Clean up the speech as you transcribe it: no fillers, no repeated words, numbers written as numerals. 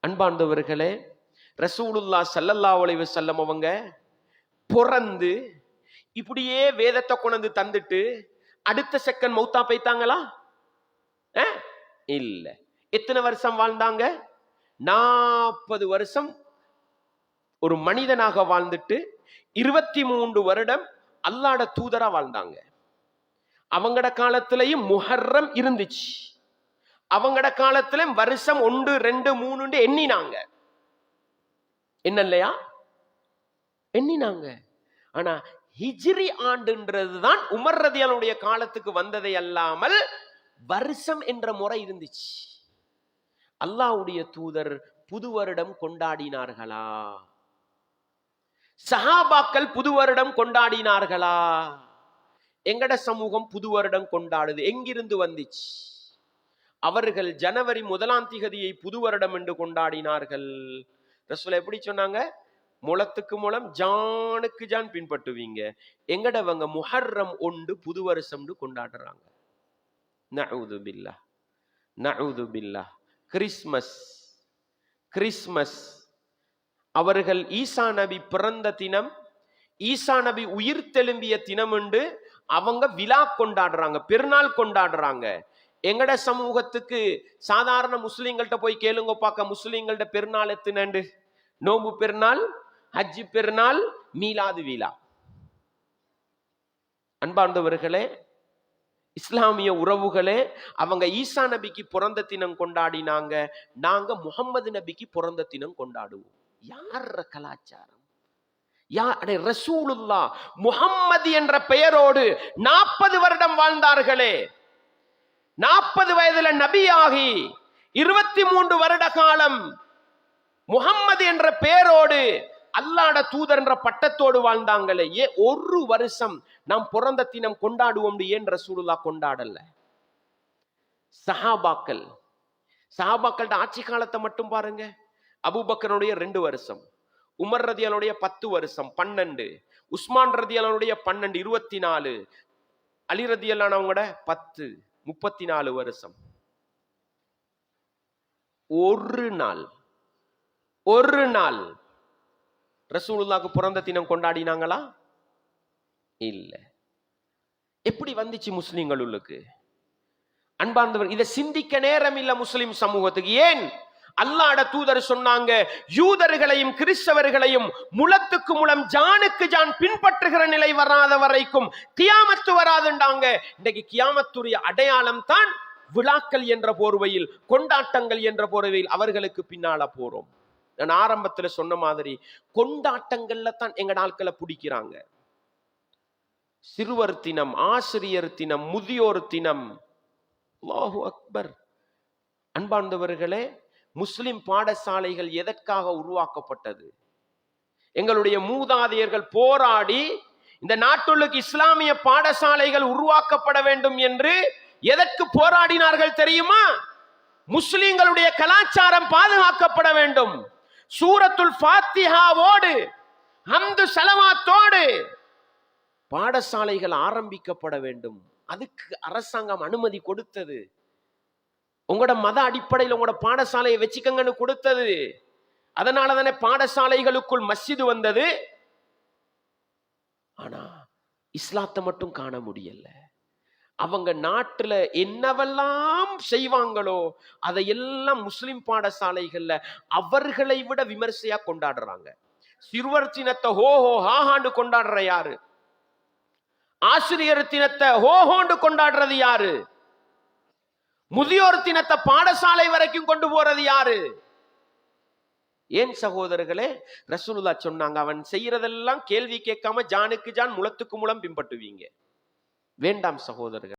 அன்பார்ந்தவர்களே, ரசூலுல்லாஹ் ஸல்லல்லாஹு அலைஹி வஸல்லம் அவங்க பிறந்து இப்படியே வேதத்தை கொண்டு தந்துட்டு அடுத்த செகண்ட் மௌத்தா போய்த்தாங்களா? இல்ல. எத்தனை வருஷம் வாழ்ந்தாங்க? 40 வருஷம் ஒரு மனிதனாக வாழ்ந்துட்டு 23 வருடம் அல்லாஹ்ட தூதரா வாழ்ந்தாங்க. அவங்கட காலத்திலையும் முஹர்ரம் இருந்துச்சு. அவங்கட காலத்திலும் வருஷம் 1 2 3 எண்ணினாங்க. என்ன இல்லையா? எண்ணினாங்க. ஆனா ஹிஜ்ரி ஆண்டுன்றதுதான் உமர் ரலியல்லாஹுடைய காலத்துக்கு வந்ததை அல்லாமல் வருஷம் என்ற முறை இருந்துச்சு. அல்லாஹ்வுடைய தூதர் புது வருடம் கொண்டாடினார்களா? சஹாபாக்கள் புது வருடம் கொண்டாடினார்களா? எங்கட சமூகம் புது வருடம் கொண்டாடுது. எங்கிருந்து வந்துச்சு? அவர்கள் ஜனவரி 1ஆம் தேதியை புது வருடம் என்று கொண்டாடினார்கள். ரசூல் எப்படி சொன்னாங்க? முளத்துக்கு முளம் ஜானுக்கு ஜான் பின்பற்றுவீங்க. எங்கடவங்க முஹர்ரம் 1 புது வருஷம் கொண்டாடுறாங்க. நஊது பில்லாஹ், நஊது பில்லாஹ். கிறிஸ்மஸ் அவர்கள் ஈசா நபி பிறந்த தினம், ஈசா நபி உயிர் தெழும்பிய தினம் என்று அவங்க விழா கொண்டாடுறாங்க, பெருநாள் கொண்டாடுறாங்க. எங்கட சமூகத்துக்கு சாதாரண முஸ்லிம்கள்ட்ட போய் கேளுங்க பார்க்க, முஸ்லிம்கள்ட்ட பெருநாள் எத்தனை? நோம்பு பெருநாள், ஹஜ்ஜி பெருநாள், மீலாது விழா. அன்பார்ந்தவர்களே, இஸ்லாமிய உறவுகளே, அவங்க ஈசா நபிக்கு பிறந்த தினம் கொண்டாடினாங்க. நாங்க முகம்மது நபிக்கு பிறந்த தினம் கொண்டாடுவோம். யார் கலாச்சாரம்? ரசூலுல்லாஹ் முஹம்மது என்ற பெயரோடு 40 வருடம் வாழ்ந்தார்களே. 40 வயதுல நபியாகி 23 வருட காலம் முஹம்மது என்ற பெயரோடு அல்லாஹ்ட தூதர் என்ற பட்டத்தோடு வாழ்ந்தாங்களே. ஒரு வருஷம் நாம் பிறந்த தினம் கொண்டாடுவோம் ஏன் ரசூலுல்லாஹ் கொண்டாடல? சஹாபாக்கள் ஆட்சி காலத்தை மட்டும் பாருங்க. அபூபக்கருடைய 2 வருஷம், உமர் ரலியல்லாஹுடைய 10 வருஷம் 12, உஸ்மான் ரலியல்லாஹுடைய 12 24, அலி ரலியல்லாஹுவோட 10 34 வருஷம். ஒரு நாள் ரசூலுல்லாஹ்க்கு பிறந்த தினம் கொண்டாடினாங்களா? இல்ல. எப்படி வந்துச்சு முஸ்லிம்களுக்கு? அன்பார்ந்தவர், இதை சிந்திக்க நேரம் இல்ல முஸ்லிம் சமூகத்துக்கு. ஏன்? அல்லாஹ்ட தூதர் சொன்னாங்க, யூதர்களையும் கிறிஸ்தவர்களையும் முளத்துக்கு முளம் ஜானுக்கு ஜான் பின்பற்றுகிற நிலை வராத வரைக்கும் கியாமத்து வராதுண்டாங்க. இன்னைக்கு கியாமத்துடைய அடையாளம் தான் விழாக்கள் என்ற போர்வையில், கொண்டாட்டங்கள் என்ற போர்வையில் அவர்களுக்கு பின்னால போறோம். நான் ஆரம்பத்துல சொன்ன மாதிரி கொண்டாட்டங்கள்ல தான் எங்க நாட்களை பிடிக்கிறாங்க. சிறுவர் தினம், ஆசிரியர் தினம், முதியோர் தினம். அல்லாஹு அக்பர். அன்பார்ந்தவர்களே, முஸ்லிம் பாடசாலைகள் எதற்காக உருவாக்கப்பட்டது? எங்களுடைய மூதாதையர்கள் போராடி இந்த நாட்டுக்கு இஸ்லாமிய பாடசாலைகள் உருவாக்கப்பட வேண்டும் என்று எதற்கு போராடினார்கள் தெரியுமா? முஸ்லிம்களுடைய கலாச்சாரம் பாதுகாக்கப்பட வேண்டும். சூரத்துல் ஃபாத்திஹாவோடு ஹம்து ஸலவாத்தோடு பாடசாலைகள் ஆரம்பிக்கப்பட வேண்டும். அதுக்கு அரசாங்கம் அனுமதி கொடுத்தது. உங்களோட மத அடிப்படையில் உங்களோட பாடசாலையை வச்சுக்கங்கன்னு கொடுத்தது. அதனாலதானே பாடசாலைகளுக்குள் மஸ்ஜிது வந்தது. ஆனா இஸ்லாத்தை மட்டும் காண முடியல. அவங்க நாட்டுல என்னவெல்லாம் செய்வாங்களோ அதையெல்லாம் முஸ்லிம் பாடசாலைகள்ல அவர்களை விட விமர்சையா கொண்டாடுறாங்க. சிறுவர் தினத்தை ஹோஹோ ஹாஹாண்டு கொண்டாடுற யாரு? ஆசிரியர் தினத்தை ஹோஹோண்டு கொண்டாடுறது யாரு? முதியோர் தினத்தை பாடசாலை வரைக்கும் கொண்டு போறது யாரு? ஏன் சகோதரர்களே? ரசூலுல்லாஹ் சொன்னாங்க, அவன் செய்யறதெல்லாம் கேள்வி கேட்காம ஜானுக்கு ஜான் முளத்துக்கு முளம் பின்பற்றுவீங்க. வேண்டாம் சகோதரர்கள்.